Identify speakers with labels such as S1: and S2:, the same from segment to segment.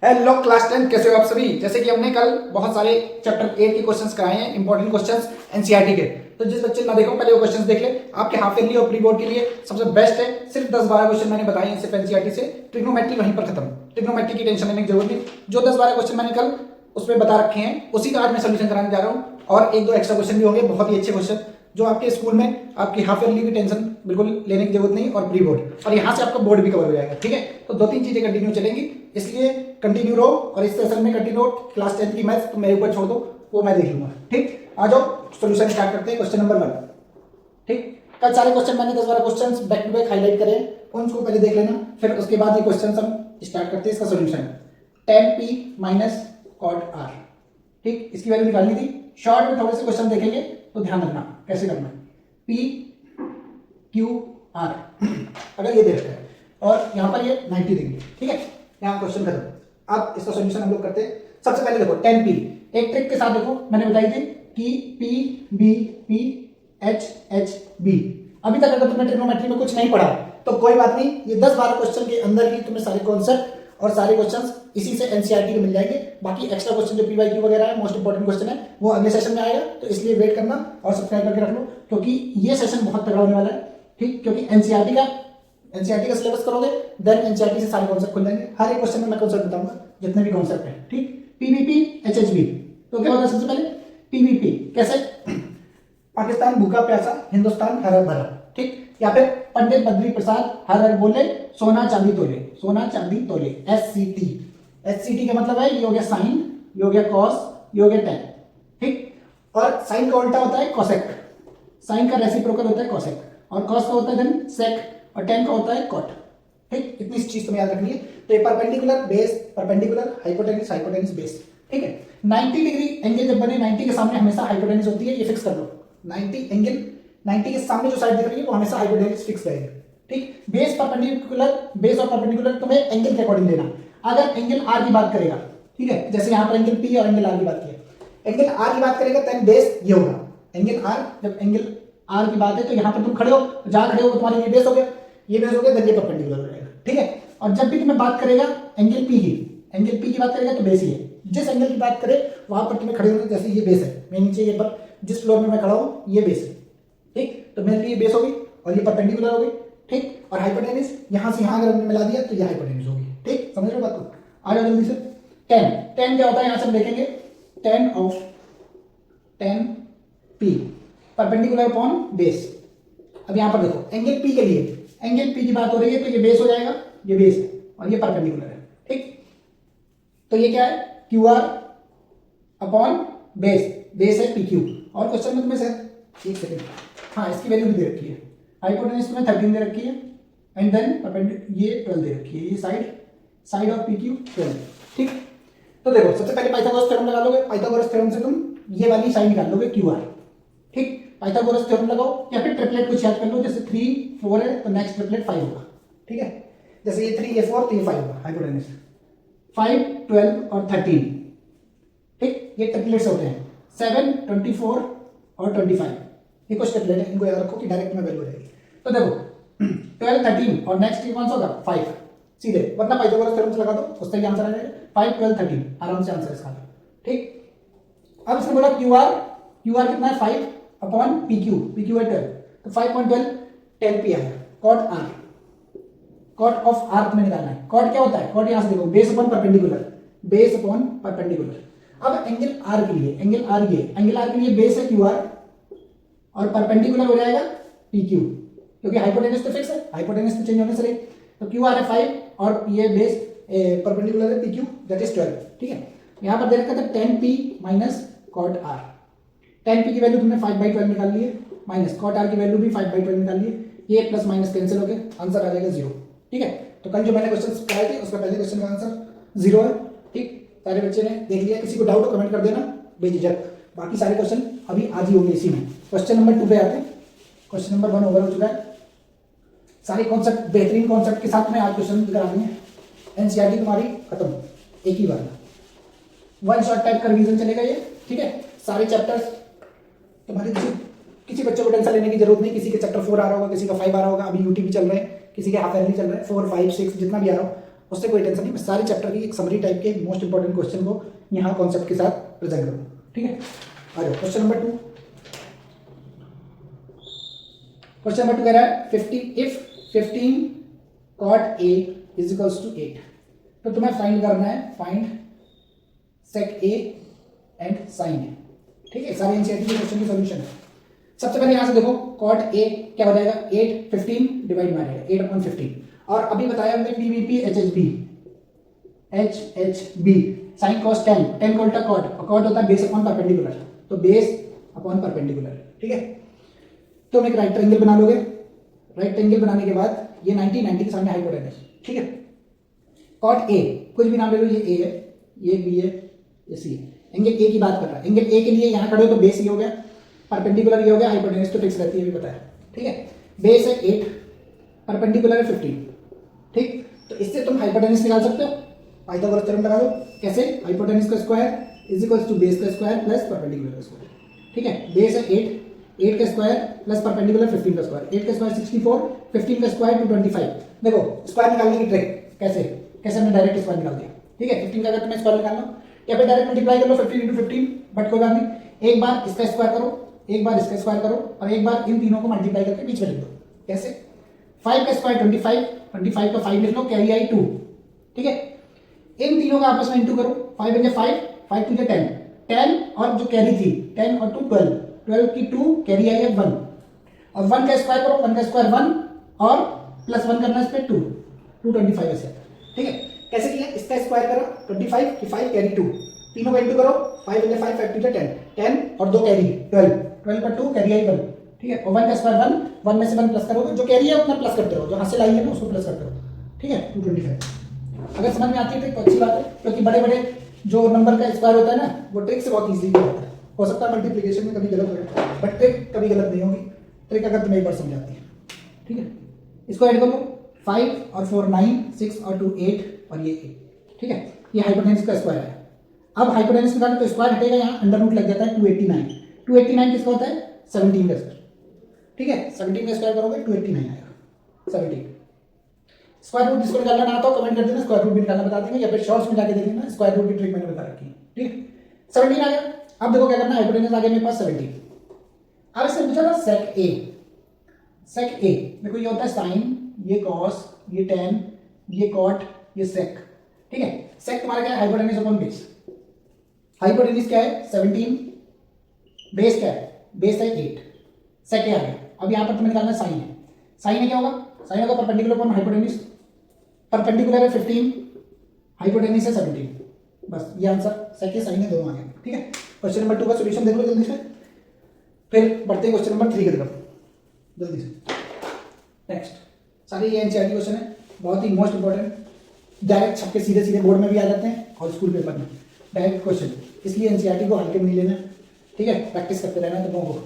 S1: Hello class 10, कैसे हो आप सभी। जैसे कि हमने कल बहुत सारे चैप्टर 8 के क्वेश्चंस कराए हैं, इंपॉर्टेंट क्वेश्चंस एनसीईआरटी के। तो जिस बच्चे ना देखो पहले वो क्वेश्चंस देख ले। आपके हाफ ईयरली और प्री बोर्ड के लिए सबसे बेस्ट है। सिर्फ 10-12 क्वेश्चन मैंने बताए हैं सिर्फ एनसीईआरटी से। ट्रिग्नोमेट्री वहीं पर खत्म। ट्रिग्नोमेट्री की टेंशन लेने की जरूरत नहीं। जो 10-12 क्वेश्चन मैंने कल उसमें बता रखे हैं उसी का आज मैं सोल्यूशन कराने जा रहा हूँ। और एक दो एक्स्ट्रा क्वेश्चन भी होंगे, बहुत ही अच्छे क्वेश्चन जो आपके स्कूल में आपकी हाफ ईयरली की टेंशन बिल्कुल लेने की जरूरत नहीं, और प्री बोर्ड और यहाँ से आपका बोर्ड भी कवर हो जाएगा। ठीक है, तो 2-3 चीजें कंटिन्यू चलेंगी, इसलिए कंटिन्यू रहो। और इस सेशन में कंटिन्यू क्लास 10 की मैथ्स तुम मेरे ऊपर छोड़ दो, वो मैं देख लूंगा। ठीक, आ जाओ सोल्यूशन स्टार्ट करते हैं। Question number 1। ठीक, कल सारे क्वेश्चन मैंने 10-12 question back to back highlight करे, उनको पहले देख लेना, फिर उसके बाद ये क्वेश्चन हम स्टार्ट करते हैं। इसका solution tan p minus cot r। ठीक, इसकी वैल्यू निकालनी थी। शॉर्ट में थोड़े से क्वेश्चन देखेंगे तो ध्यान रखना कैसे करना है। p q r अगर ये दे रखा है और यहाँ पर ये 90 देंगे। ठीक है, यहाँ क्वेश्चन खत्म। अब इसका सॉल्यूशन हम लोग करते हैं। सबसे पहले देखो tan p, एक ट्रिक के साथ देखो मैंने बताई थी कि p b p h h b। अभी तक अगर तुमने ट्रिग्नोमेट्री में कुछ नहीं पढ़ा तो कोई बात नहीं, ये 10-12 क्वेश्चन के अंदर ही तुम्हें सारे कॉन्सेप्ट और सारे क्वेश्चंस इसी से एनसीईआरटी के मिल जाएंगे। बाकी एक्स्ट्रा क्वेश्चन जो पीवाईक्यू वगैरह है, मोस्ट इंपोर्टेंट क्वेश्चन है, वो अगले सेशन में आएगा। तो इसलिए वेट करना और सब्सक्राइब करके रख लो, क्योंकि ये सेशन बहुत तगड़ा होने वाला है। ठीक, क्योंकि एनसीईआरटी का सिलेबस करोगे देन एनसीईआरटी से सारे कॉन्सेप्ट खुल जाएंगे। हर एक क्वेश्चन में मैं कॉन्सेप्ट बताऊंगा जितने भी कॉन्सेप्ट है। ठीक, पीवीपी एचएचबी। तो क्या होता है सबसे पहले पीवीपी कैसे, पाकिस्तान भूखा प्यासा, हिंदुस्तान हरा भरा। ठीक, या फिर पंडित बद्री प्रसाद हर हर बोले, सोना चांदी तोले, सोना चांदी तोले। एससीटी, एससीटी का मतलब है ये हो गया साइन, ये हो गया कॉस, ये हो गया टेन। ठीक, और साइन का उल्टा होता है कॉसेक, साइन का रेसिप्रोकल होता है कॉसेक, और कॉस का होता है देन सेक, और टेन का होता है कॉट। ठीक, इतनी चीज तुम्हें याद रखनी है। तो ये perpendicular base, perpendicular hypotenuse, hypotenuse base. ठीक है, 90 डिग्री एंगल जब बने 90 के सामने हमेशा हाइपोटेन्यूज होती है, ये फिक्स कर लो। 90 एंगल, 90 के सामने जो साइड दिख रही है वो हमेशा हाइपोटेन्यूज फिक्स रहेगी। ठीक, बेस परपेंडिकुलर, बेस और परपेंडिकुलर तुम्हें एंगल के अकॉर्डिंग लेना। अगर एंगल आर की बात करेगा, ठीक है, जैसे यहाँ पर एंगल पी और एंगल आर की बात की है, एंगल आर की बात करेगा देन बेस ये होगा एंगल आर। जब एंगल आर की बात है तो यहाँ पर तुम खड़े हो, जहां खड़े हो तुम्हारे ये बेस हो गया, ये बेस हो गया, देन ये परपेंडिकुलर हो जाएगा। ठीक है, और जब भी तुम्हें बात करेगा एंगल पी की, एंगल पी की बात करेगा तो बेस ही है। जिस एंगल की बात करे वहां पर तुम्हें खड़े होना, जैसे ये बेस है, मैं नीचे ये पर जिस फ्लोर में मैं खड़ा हूँ ये बेस है। ठीक, तो मेरे लिए बेस हो गई और ये परपेंडिकुलर हो गई। ठीक, और हाइपोटेन्यूज यहां से यहां अगर हमने मिला दिया तो ये हाइपोटेन्यूज होगी। ठीक, समझ रहे हो बात को। आ जाओ जल्दी से। टेन, टेन क्या होता है यहां से हम देखेंगे, ten of ten P perpendicular upon base. अब यहां पर देखो एंगल पी के लिए, एंगल पी की बात हो रही है तो ये बेस हो जाएगा, ये बेस है और ये परपेंडिकुलर है। ठीक, तो ये क्या है, Q are upon base, base है पी क्यू। और क्वेश्चन में तुम्हें से एक सेकंड, हाँ इसकी वैल्यू भी दे रखी है। हाइपोटेन्यूज तुम्हें 13 दे रखी है एंड देन ये 12 दे रखी है, ये साइड ऑफ पी क्यू 12। ठीक, तो देखो सबसे पहले पाइथागोरस थ्योरम लगा लोगे। पाइथागोरस थ्योरम से तुम ये वाली साइन निकाल लोगे क्यू आर। ठीक, पाइथागोरस थ्योरम लगाओ या फिर ट्रिपलेट कुछ याद कर लो, जैसे 3 4 है तो नेक्स्ट ट्रिपलेट 5 होगा। ठीक है, जैसे ये 3 ये 4 तो ये 5 होगा। हाइपोटेन्यूज 5 12 और 13। ठीक, ये ट्रिपलेट्स होते हैं 7 24 और 25। ये कुछ ट्रिपलेट है, इनको याद रखो कि डायरेक्ट में वैल्यू हो जाएगी। तो देखो 12 13 और नेक्स्ट कौन सा होगा 5 सीधे, वरना पाइथागोरस थ्योरम से लगा दो उससे भी आंसर आ जाएगा। 5 12 13 आराम से आंसर इसका। ठीक, अब इसने बोला क्यू आर, क्यू आर कितना है 5 upon P Q, P Q है 12, तो 5.12 10 पी आएगा। Cot R, cot of R तुम्हें निकालना है। कॉट क्या होता है, कॉट यहां से देखो base upon perpendicular, base upon perpendicular. अब एंगल आर के लिए, एंगल आर ये एंगल आर के लिए बेस है क्यू आर और परपेंडिकुलर हो जाएगा पी क्यू, क्योंकि हाइपोटेन्यूज तो फिक्स है, हाइपोटेन्यूज तो चेंज होने से रही। तो क्यू आर है 5 और ये बेस परपेंडिकुलर है पी क्यू दैट इज 12। ठीक है, यहां पर दे रखा था 10 P minus cot R. 10 P की वैल्यू तुमने 5/12 निकाल ली है, माइनस कॉट आर की वैल्यू भी 5/12 निकाल ली है। ये प्लस माइनस कैंसिल हो गए, आंसर आ जाएगा 0। ठीक है, तो कल जो मैंने क्वेश्चन कराए थे उसका पहले क्वेश्चन का आंसर 0 है। ठीक, सारे बच्चे ने देख लिया, किसी को डाउट हो कमेंट कर देना बेझिझक। बाकी सारे क्वेश्चन अभी आज ही होंगे इसी में। क्वेश्चन नंबर 2 पे आते हैं। क्वेश्चन नंबर 1 ओवर हो चुका है। सारे कॉन्सेप्ट बेहतरीन कॉन्सेप्ट के साथ में आज क्वेश्चन करानी है। एनसीईआरटी तुम्हारी खत्म एक ही बार में, वन शॉट टाइप का रिवीजन चलेगा ये। ठीक है, सारे चैप्टर्स तुम्हारे, किसी बच्चे को टेंशन लेने की जरूरत नहीं। किसी के चैप्टर 4 आ रहा होगा, किसी का 5 आ रहा होगा, अभी यूटी भी चल रहे हैं, किसी के हाफ ईयरली चल रहे हैं, 4 5 6 जितना भी आ रहा हो उससे कोई टेंशन नहीं, मैं सारे चैप्टर की एक समरी टाइप के मोस्ट इंपॉर्टेंट क्वेश्चन को यहाँ कॉन्सेप्ट के साथ प्रेजेंट करूँ। ठीक है, आ जाओ क्वेश्चन नंबर 2। क्वेश्चन नंबर 2 कह रहा है 15 cot A is equals to 8। तो तुम्हें फाइंड करना है, find sec A and sin A। ठीक है, सारे एनसीईआरटी के क्वेश्चन की सॉल्यूशन है। सबसे पहले यहां से देखो cot A क्या हो जाएगा, 8 15 डिवाइड में आ जाएगा 8/15। और अभी बताया हमने PVP HHB sine cos tan, tan का उल्टा cot, और cot होता है बेस अपॉन परपेंडिकुलर, तो बेस अपॉन परपेंडिकुलर। ठीक है, तो हम एक राइट ट्रायंगल बना लोगे। राइट ट्रायंगल बनाने के बाद ये 90 के सामने हाइपोटेनस। ठीक है, cot A कुछ भी नाम ले लो, ये A है, ये B है, ये C है। एंगल A की बात कर रहा है, एंगल A के लिए यहाँ खड़े हो तो बेस ये हो गया, परपेंडिकुलर ये हो गया, हाइपोटेनस तो फिक्स रहती है, अभी बताया। ठीक है, बेस है 8, परपेंडिकुलर है 15। ठीक, तो इससे तुम हाइपोटेनस निकाल सकते हो, पाइथागोरस थ्योरम लगा दो। कैसे, हाइपोटेनस का square is equals to base का स्क्वायर प्लस परपेंडिकुलर का स्क्वायर। ठीक है, बेस है 8 का स्क्वायर प्लस परपेंडिकुलर 15 का स्क्वायर, 8 का स्क्वायर 64, 15 का स्क्वायर 225। देखो स्क्वायर निकालने की ट्रिक कैसे, हमने डायरेक्ट स्क्वायर निकाल दिया। ठीक है, 15 का अगर तुम्हें स्क्वायर निकालना या फिर डायरेक्ट मल्टीप्लाई कर लो 15 × 15, बट कोई बात नहीं, एक बार इसका स्क्वायर करो, एक बार इसका स्क्वायर करो, और एक बार इन तीनों को मल्टीप्लाई करके बीच में लिख दो। कैसे, 5 का स्क्वायर 25, 25 का 5 लिख लो, कैरी आई 2। ठीक है, इन तीनों का आपस में इंटू करो, 5 × 5, 5 × 10, 10 और जो कैरी थी 10 और 2 12, 12 की 2 कैरी आई है 1, और 1 का स्क्वायर करो, 1 का स्क्वायर 1 और प्लस 1 करना इस पे 2, 225 ऐसे। ठीक है, कैसे किया, इसका स्क्वायर करो 25 की 5 कैरी 2, तीनों का इंटू करो, 5 × 5, 5 × 10, 10 और 2 कैरी 12, 12 का 2 कैरी आई 1। ठीक है, और 1 का स्क्वायर 1, 1 में से 1 प्लस करोगे, जो कैरी है उतना प्लस करते रहो, जो हासिल आई है ना उसको प्लस करते रहो। ठीक है, 225। अगर समझ में आती है तो अच्छी बात है, क्योंकि बड़े बड़े जो नंबर का स्क्वायर होता है ना, वो ट्रिक से बहुत इजीली होता है। हो सकता है मल्टीप्लिकेशन में कभी गलत हो, बट ट्रिक कभी गलत नहीं होगी, ट्रिक अगर तुम्हें एक बार समझ आती है। ठीक है, इसको ऐड कर लो, 5 और 4 9, 6 और 2 8 और ये 8। ठीक है, ये हाइपोटेनस का स्क्वायर है। अब हाइपोटेनस निकालो तो स्क्वायर हटेगा, यहाँ अंडर रूट लग जाता है 289। 289 किसका होता है, 17 का स्क्वायर। ठीक है, 17 का स्क्वायर करोगे 289 आएगा, 17। स्क्वायर रूट जिसको निकालना ना आता हो कमेंट कर देना, स्क्वायर रूट भी निकालना बता देंगे, या फिर शॉर्ट्स में जाके देख लेना, स्क्वायर रूट की ट्रिक मैंने बता रखी है। ठीक है, 17 आ गया। अब देखो क्या करना, हाइपोटेनस आ गया मेरे पास 17। अब इससे पूछा ना सेक ए, सेक ए देखो ये होता है साइन, ये कॉस, ये टेन, ये कॉट, ये सेक। ठीक है, सेक तुम्हारा क्या है, हाइपोटेनस अपॉन बेस। हाइपोटेनस क्या है 17, बेस क्या है, बेस है 8, सेक ए आ गया। अब यहाँ पर तुम्हें निकालना साइन है, साइन में क्या होगा, साइन होगा परपेंडिकुलर अपॉन हाइपोटेनस, परपेंडिकुलर है 15, हाइपोटेनस है 17। बस ये आंसर सेक ए साइन है दोनों आ गए। ठीक है, क्वेश्चन नंबर 2 का सॉल्यूशन देख लो जल्दी से, फिर बढ़ते हैं क्वेश्चन नंबर 3 की तरफ जल्दी से। नेक्स्ट सारे ये एनसीईआरटी क्वेश्चन है, बहुत ही मोस्ट इंपॉर्टेंट, डायरेक्ट छक्के सीधे सीधे बोर्ड में भी आ जाते हैं और स्कूल पेपर में डायरेक्ट क्वेश्चन, इसलिए एनसीईआरटी को हल्के में नहीं लेना। ठीक है, प्रैक्टिस करते रहना तो हो।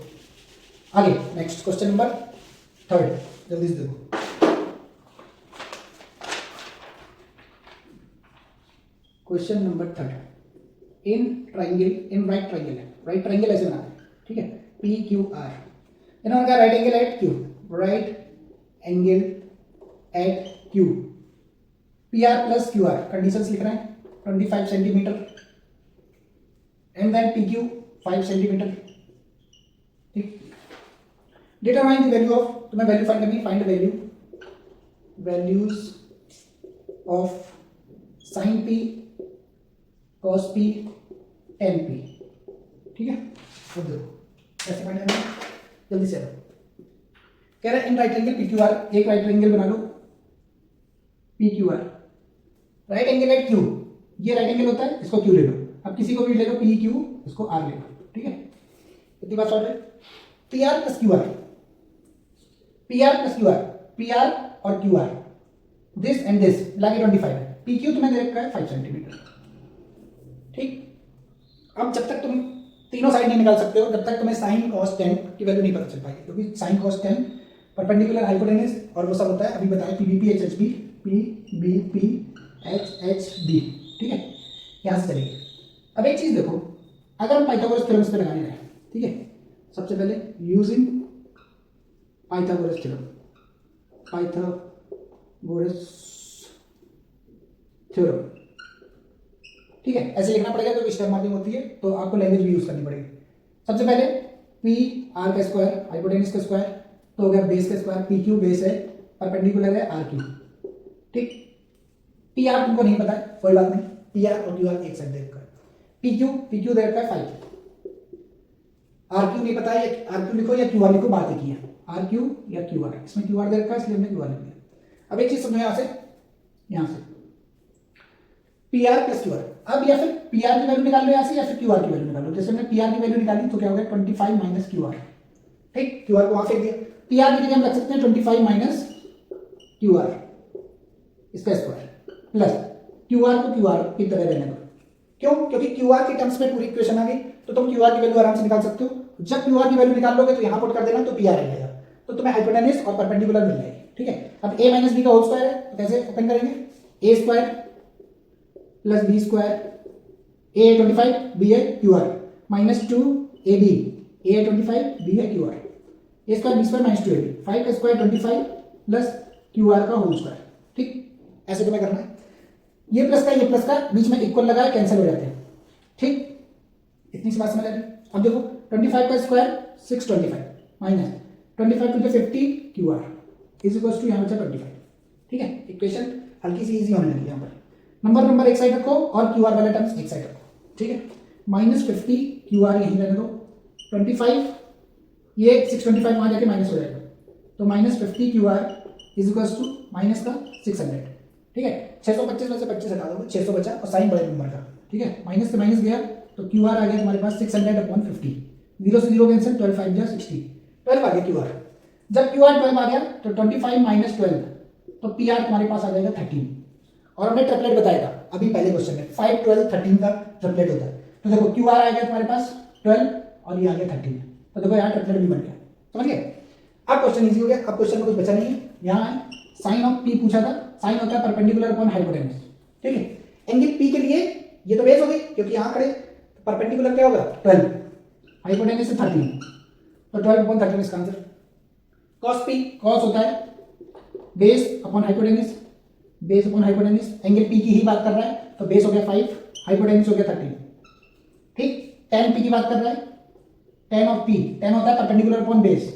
S1: आगे नेक्स्ट क्वेश्चन नंबर 3 जल्दी से देखो। Question number 3, in triangle, in right triangle है, राइट ट्राइंगल ऐसे बनाते हैं। ठीक है, पी क्यू आर, इन्होंने कहा right angle at Q, right angle at Q, P R plus Q R, conditions लिख रहे हैं 25 centimetre and then P Q 5 centimetre. ठीक, डिटरमाइन द वैल्यू ऑफ, तुम्हें वैल्यू फाइंड करनी, find value, values of sine P, cos P, tan P. ठीक है, अब देखो कैसे फाइंड करना है, जल्दी से कह रहा है in right angle P Q R, एक राइट एंगल बना लो P Q R, right angle at Q, ये राइट एंगल होता है, इसको क्यू ले लो, अब किसी को भी ले लो पी क्यू, इसको आर ले लो। ठीक है, इतनी बात सॉल्व है। P R plus Q R, P R plus Q R, P R और Q R, this and this मिला के 25 है, पी क्यू तुम्हें दे रखा है 5 सेंटीमीटर। ठीक, अब जब तक तुम तीनों साइड नहीं निकाल सकते हो जब तक तुम्हें साइन कॉस टेन की वैल्यू नहीं पता चल पाएगी, क्योंकि sine cos tan perpendicular hypotenuse और वो सब होता है, अभी बताया पीबीपी एचएचबी, पीबीपी एचएचबी। ठीक है, यहां से चलेंगे। अब एक चीज देखो, अगर हम पाइथागोरस थ्योरम्स पे लगाने रहे, ठीक है, सबसे पहले using Pythagoras theorem, Pythagoras theorem. ठीक है, ऐसे लिखना पड़ेगा क्योंकि स्टेप मार्किंग होती है तो आपको लैंग्वेज भी यूज करनी पड़ेगी। सबसे पहले पी आर का स्क्वायर हाइपोटेन्यूज का स्क्वायर तो हो गया बेस का स्क्वायर, पी क्यू बेस है, परपेंडिकुलर है आर क्यू। ठीक, पी आर तुमको नहीं पता है कोई बात नहीं, पी आर और क्यू आर एक साइड देखकर, पी क्यू दे रखा है 5, आर क्यू नहीं पता है, आर क्यू लिखो या क्यू आर लिखो, बात एक ही है, आर क्यू या क्यू आर, इसमें क्यू आर दे रखा है इसलिए हमने क्यू आर लिख दिया। अब एक चीज समझो यहाँ से P R plus Q are, अब या फिर पी आर की वैल्यू निकाल लो यहाँ से या फिर क्यू आर की वैल्यू निकाल लो। जैसे हमने पी आर की वैल्यू निकाली तो क्या हो गया 25 माइनस क्यू आर। ठीक, क्यू आर को वहां फेंक दिया, पी आर की जगह हम रख सकते हैं 25 माइनस क्यू आर इसका स्क्वायर प्लस क्यू आर को क्यू आर की तरह रहने दो। क्यों? क्योंकि क्यू आर के टर्म्स में पूरी इक्वेशन आ गई तो तुम क्यू आर की वैल्यू आराम से निकाल सकते हो। जब क्यू आर की वैल्यू निकाल लोगे तो यहाँ पुट कर देना तो पी आर आ जाएगा, तो तुम्हें हाइपोटेन्यूज और परपेंडिकुलर मिल जाएगी। ठीक है, अब a माइनस बी का होल स्क्वायर है तो कैसे ओपन करेंगे, a square plus B square, a है 25 b है Q R minus 2 ab, a है 25 b है Q R, a square b square minus 2ab, 5 का स्क्वायर 25 प्लस क्यू आर का होल स्क्वायर। ठीक, ऐसे तुम्हें करना है, ये प्लस का बीच में इक्वल लगाए कैंसिल हो जाते हैं। ठीक, इतनी सी बात समझ आ रही। अब देखो 25 का square 625 minus 25 two 50 Q R is equal to यहाँ बचा 25। ठीक है, इक्वेशन हल्की सी इजी होने लगी यहाँ पर। नंबर एक साइड रखो और क्यू आर वाले टर्म्स एक साइड रखो। ठीक है, माइनस 50 क्यू आर यहीं रहने दो, 25 ये 625 वहां जाके माइनस हो जाएगा तो minus 50 Q R is equal to minus का 600। ठीक है, 625 में से 25 हटा दोगे 600 बचा और साइन बड़े नंबर का। ठीक है, माइनस से माइनस गया तो क्यू आर आ गया तुम्हारे पास 600/50, 0 से 0 कैंसिल, 12 5 60, 12 आ गया क्यू आर। जब क्यू आर 12 आ गया तो 25 माइनस 12 तो पी आर तुम्हारे पास आ जाएगा 13। और हमने ट्रिपलेट बताया था अभी पहले क्वेश्चन में 5 12 13 का ट्रिपलेट होता है। तो देखो क्यू आर आ गया तुम्हारे पास 12 और ये आ गया 13, तो देखो यहाँ ट्रिपलेट भी बन गया। समझ गए? अब क्वेश्चन इजी हो गया, अब क्वेश्चन में कुछ बचा नहीं है। यहाँ साइन ऑफ पी पूछा था, साइन होता है परपेंडिकुलर अपॉन हाइपोटेन्यूज। ठीक है, एंगल पी के लिए ये तो बेस हो गई क्योंकि यहाँ खड़े परपेंडिकुलर क्या होगा 12, हाइपोटेन्यूज से 13 तो 12/13 इसका आंसर। कॉस पी, कॉस होता है base upon hypotenuse, base upon hypotenuse, angle P की ही बात कर रहा है तो बेस हो गया 5, हाइपोटेन्यूज हो गया 13। ठीक, tan पी की बात कर रहा है, tan ऑफ पी, tan होता है perpendicular upon base,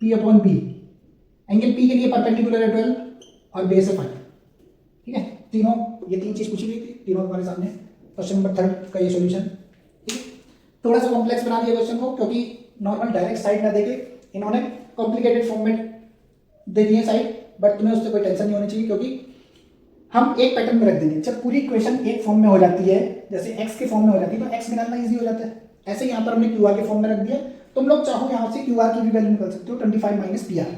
S1: p upon b, angle p के लिए परपेंडिकुलर है 12 और बेस है 5। ठीक है, तीनों ये तीन चीज पूछी गई थी, तीनों हमारे सामने। क्वेश्चन नंबर 3 का ये सॉल्यूशन। ठीक है, थोड़ा सा कॉम्प्लेक्स बना दिया क्वेश्चन को क्योंकि नॉर्मल डायरेक्ट साइड ना देके इन्होंने कॉम्प्लिकेटेड फॉर्म में दे दिए साइड, बट तुम्हें उससे कोई टेंशन नहीं होनी चाहिए क्योंकि हम एक पैटर्न में रख देंगे। जब पूरी इक्वेशन एक फॉर्म में हो जाती है, जैसे x के फॉर्म में हो जाती है तो x निकालना इजी हो जाता है। ऐसे यहाँ पर हमने क्यू आर के फॉर्म में रख दिया, तुम लोग चाहो यहाँ से क्यू आर की भी वैल्यू निकाल सकते हो, 25 माइनस पी आर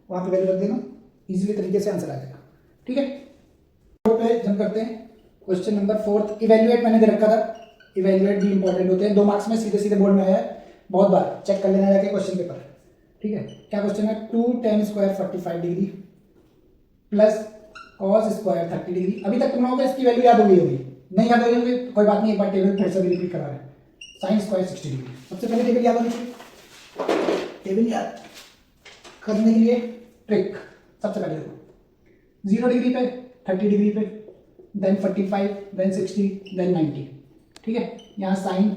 S1: वहाँ पे वैल्यू रख देना, इजीली तरीके से आंसर आ जाएगा। ठीक है, पे जम करते हैं क्वेश्चन नंबर 4। इवेल्युएट मैंने दे रखा था, इवेल्युएट भी इंपॉर्टेंट होते हैं, 2 मार्क्स में सीधे सीधे बोर्ड में आया है, बहुत बार चेक कर लेना जाके क्वेश्चन पेपर। ठीक है, क्या क्वेश्चन है, 2 tan square 45 degree plus cos square 30 degree. अभी तक तुम लोगों को इसकी वैल्यू याद हो गई होगी, नहीं याद हो गई होगी तो कोई बात नहीं, एक बार टेबल फिर से रिपीट करा रहे हैं। साइन स्क्वायर 60 डिग्री, सबसे पहले टेबल याद होनी चाहिए। टेबल याद करने के लिए ट्रिक, सबसे पहले देखो 0 डिग्री पे, 30 डिग्री पे, देन 45, देन 60, देन 90। ठीक है, यहाँ साइन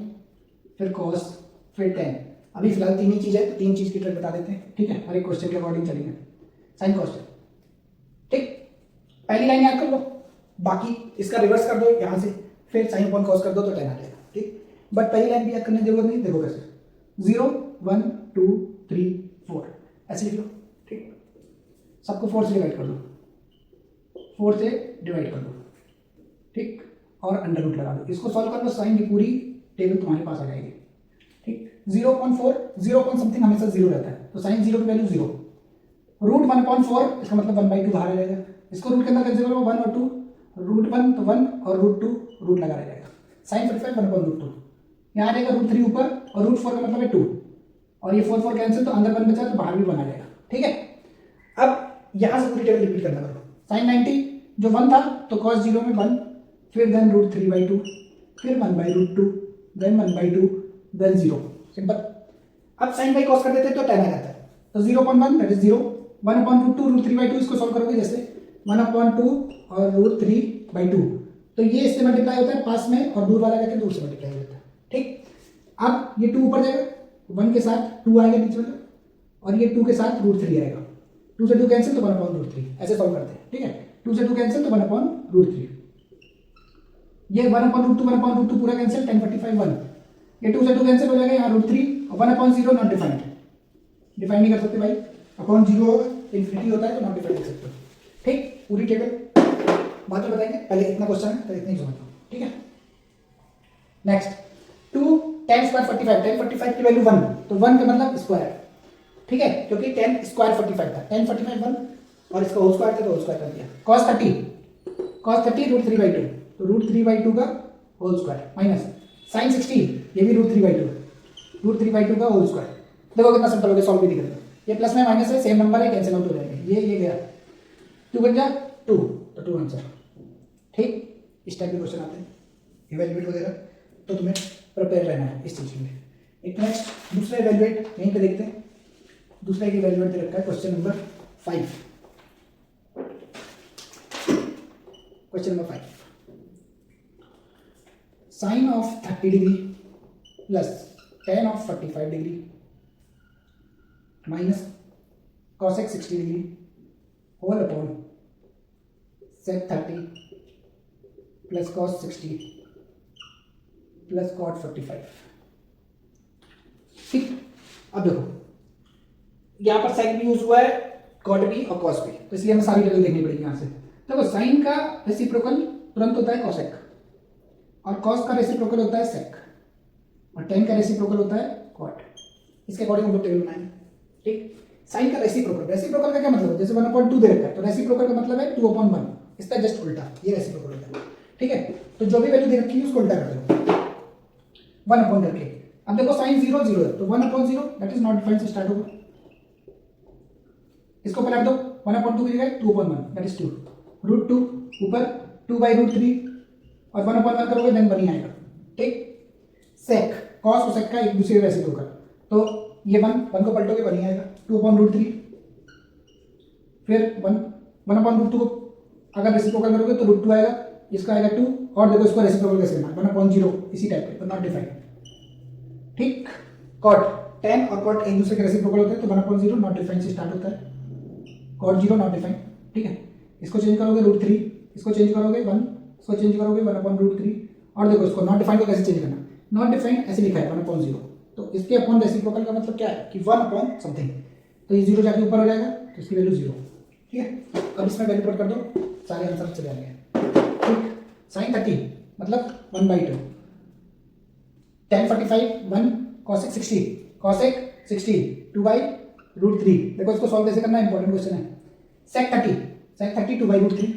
S1: फिर cos फिर tan। अभी फिलहाल 3 ही चीज है तो 3 चीज की ट्रिक बता देते हैं। ठीक है, हर एक क्वेश्चन के अकॉर्डिंग चलेंगे। साइन cos, ठीक, पहली लाइन याद कर लो, बाकी इसका रिवर्स कर दो यहाँ से, फिर साइन अपॉन cos कर दो तो tan आ जाएगा। ठीक, बट पहली लाइन भी याद करने की जरूरत नहीं, देखो कैसे 0 1 2 3 4 ऐसे लिख लो। ठीक, सबको 4 से डिवाइड कर दो, 4 से डिवाइड कर दो। ठीक, और अंडर रूट लगा दो, इसको सॉल्व कर लो, साइन की पूरी टेबल तुम्हारे पास आ जाएगी। ठीक, 0.4, 0. समथिंग हमेशा 0 रहता है तो साइन 0 की वैल्यू 0, रूट 1/4 इसका मतलब 1/2 बाहर आ जाएगा। इसको रूट के अंदर कैसे करो, 1 और 2, रूट 1 तो 1 और रूट 2 रूट लगा रह जाएगा। साइन 45 1/√2, यहाँ आ जाएगा रूट 3 ऊपर और रूट 4 का मतलब है 2 और ये 4 कैंसिल तो अंदर 1 बचा तो बाहर भी 1 आ जाएगा। ठीक है, अब यहाँ से पूरी टेबल रिपीट करना करो। साइन 90 जो 1 था तो cos 0 में 1, फिर देन रूट 3/2, फिर 1/√2, देन 1/2, देन 0। सिंपल। अब साइन बाई cos कर देते तो tan आ जाता है, तो 0.1 दैट इज 0, 1/√2 रूट 3/2 इसको सॉल्व करोगे जैसे 1/2 और रूट 3 बाई 2। तो ये इससे मल्टीप्लाई होता है पास में और दूर वाला जाके दूर से मल्टीप्लाई होता है। ठीक, अब ये 2 ऊपर जाएगा, 1 के साथ 2 आएगा बीच में, और ये 2 के साथ √3 आएगा। 2 से 2 कैंसिल तो 1/√3, ऐसे सॉल्व करते हैं। ठीक है, 2 से 2 कैंसिल तो 1/√3, ये 1/√2 1/√2 पूरा कैंसिल, 1045 1, ये 2 से 2 कैंसिल हो जाएगा, यहाँ √3 और 1/0 नॉट डिफाइंड, डिफाइन नहीं कर सकते भाई, अपॉन 0 होगा, इन्फिनिटी होता है तो नॉट डिफाइंड कर सकते हो। ठीक, पूरी टेबल बाद में बताएंगे, पहले इतना क्वेश्चन है तो इतना ही समझो। ठीक है, नेक्स्ट 2 10 स्क्वायर 45, 10 45 की वैल्यू 1, तो 1 का मतलब स्क्वायर। ठीक है, क्योंकि 10 स्क्वायर 45 था, 10 45 1 और इसका होल स्क्वायर था तो होल स्क्वायर कर दिया। cos 30 √3/2, तो √3/2 का होल स्क्वायर माइनस sin 60, ये भी √3/2 का होल स्क्वायर। देखो कितना सिंपल हो गया, सॉल्व भी नहीं करना, ये प्लस में माइनस है, सेम नंबर है, कैंसिल आउट हो जाएंगे, ये गया 2 बन जा 2, तो 2 आंसर। ठीक, इस टाइप के क्वेश्चन आते हैं इवैल्यूएट वगैरह, तो तुम्हें प्रिपेयर रहना है इस चीज में। एक नेक्स्ट दूसरा इवैल्यूएट यहीं पे देखते हैं, दूसरा एक इवैल्यूएट दे रखा है, question number 5। Question number 5, sine of 30 degree plus tan of 45 degree minus cosec 60 degree whole upon sec 30 plus cos 60 plus cot 45। ठीक, अब देखो यहाँ पर साइन भी यूज हुआ है, cot भी और cos भी, तो इसलिए हमें सारी टेबल देखनी पड़ेगी यहाँ से। देखो साइन का रेसिप्रोकल तुरंत होता है cosec, और cos का रेसिप्रोकल होता है sec, और tan का रेसिप्रोकल होता है cot। इसके अकॉर्डिंग हम लोग टेबल बनाएंगे। ठीक, साइन का रेसिप्रोकल, रेसिप्रोकल का क्या मतलब है, जैसे 1/2 दे रखा है तो रेसिप्रोकल का मतलब है 2/1, इसका जस्ट उल्टा, ये रेसिप्रोकल होता है। ठीक है, तो जो भी वैल्यू दे रखी है उसको उल्टा कर दो 1 करके। अब देखो साइन 0 0 है, तो 1/0 दैट इज नॉट डिफाइंड से स्टार्ट होगा, इसको पलट दो, 1/2 की जगह 2/1 दैट इज 2, √2 ऊपर 2/√3 और 1/1 करोगे देन 1 ही आएगा। ठीक, सेक कॉस और सेक का एक दूसरे रेसिप्रोकल, तो ये 1 को पलटोगे 1 ही आएगा, 2/√3, फिर 1/√2 को अगर रेसिप्रोकल करोगे तो √2 आएगा, इसका आएगा 2, और देखो इसको रेसिप्रोकल कैसे लेना, 1/0 इसी टाइप के, तो नॉट डिफाइंड। ठीक, cot tan और cot एक दूसरे के रेसिप्रोकल होते हैं, तो 1/0 नॉट डिफाइंड से स्टार्ट होता है, cot 0 नॉट डिफाइंड। ठीक है, इसको चेंज करोगे √3, इसको चेंज करोगे 1, इसको चेंज करोगे 1/√3, और देखो इसको नॉट डिफाइंड को कैसे चेंज करना, नॉट डिफाइंड ऐसे लिखा है 1/0, तो इसके अपॉन रेसिप्रोकल का मतलब क्या है कि 1/समथिंग, तो ये 0 जाके ऊपर हो जाएगा, तो इसकी वैल्यू 0। ठीक है, अब इसमें वैल्यू पुट कर दो, सारे आंसर चले जाएंगे। ठीक, sin 30 मतलब 1/2, tan 45 1, cosec 60 2/√3। देखो इसको सॉल्व कैसे करना है, इंपॉर्टेंट क्वेश्चन है। sec 30 2/√3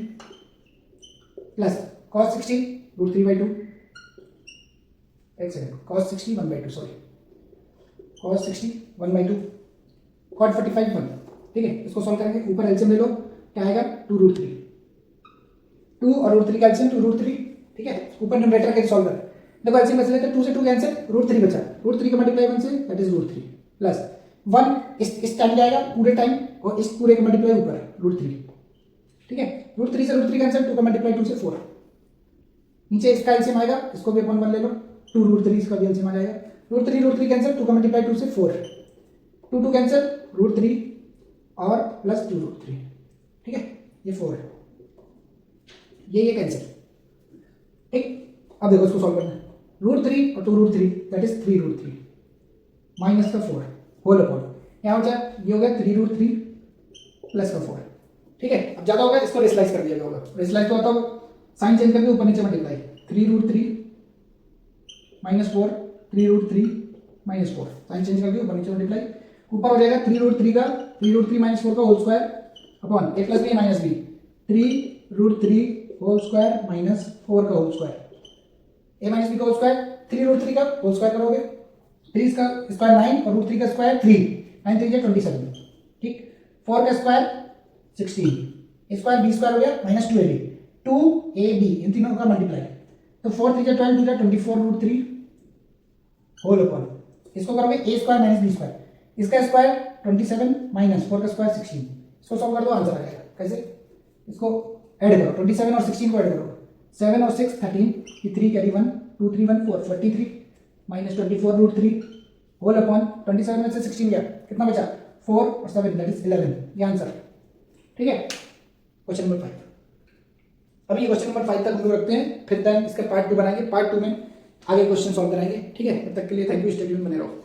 S1: प्लस cos 60 √3/2, एक second, cos 60 1/2, sorry cos 60 1/2, cot 45 1। ठीक है, इसको सॉल्व करेंगे, ऊपर एलसीएम ले लो, क्या आएगा 2√3, 2 और √3 का एलसीएम 2√3। ठीक है, ऊपर न्यूमरेटर के सॉल्व कर, देखो एलसीएम कैसे लेते हैं, 2 से 2 कैंसिल, √3 बचा, √3 का multiply 1 say that is √3 plus 1 इस टाइम जाएगा पूरे टाइम, और इस पूरे का मल्टीप्लाई ऊपर √3। ठीक है, √3 से √3 कैंसिल, 2 का मल्टीप्लाई 2 से 4, नीचे इसका एलसीएम आएगा, इसको भी अपन 1 ले लो, 2√3 इसका भी एलसीएम आ जाएगा, √3 कैंसिल, 2 का मल्टीप्लाई 2 से 4, 2 कैंसिल, √3 और प्लस 2√3। ठीक है, ये 4 है, ये कैंसिल। ठीक, अब देखो इसको सॉल्व करना है, √3 और 2√3 दैट इज 3√3 माइनस का 4 होल अपॉन, यहाँ हो जाए ये हो गया 3√3 प्लस का 4। ठीक है, अब ज्यादा होगा इसको रेशलाइज कर दिया होगा, रेशलाइज तो होता हो साइन चेंज करके ऊपर नीचे multiply, 3√3 minus 4 3√3 minus 4, sign change करके ऊपर नीचे मल्टीप्लाई, ऊपर हो जाएगा 3√3 माइनस 4 का whole square upon a plus B minus B, 3√3 whole square minus 4 का whole square, a minus B का होल स्क्वायर, 3√3 का होल स्क्वायर करोगे, 3 का स्क्वायर 9 और √3 का स्क्वायर 3, 9 3 27। ठीक, 4 का square 16, a square b square हो गया माइनस 2ab, 2ab इन तीनों का मल्टीप्लाई, तो 4 3 12 2 24 √3 होल अपॉन, इसको करोगे a square minus b square, इसका स्क्वायर 27 माइनस 4 का स्क्वायर 16, इसको सॉल्व कर दो आंसर आ जाएगा। कैसे, इसको ऐड करो, 27 और 16 को ऐड करो, 7 और 6 13, ये 3 carry 1, 2 3 1 4, 43 minus 24 root 3 whole upon 27 में से 16 गया, कितना बचा 4 और 7 दैट इज 11, ये आंसर। ठीक है, क्वेश्चन नंबर 5। अभी ये क्वेश्चन नंबर 5 तक हम लोग रखते हैं, फिर देन इसका पार्ट 2 बनाएंगे, पार्ट 2 में आगे क्वेश्चन सॉल्व कराएंगे। ठीक है, तब तक के लिए थैंक यू, स्टे ट्यून बने रहो।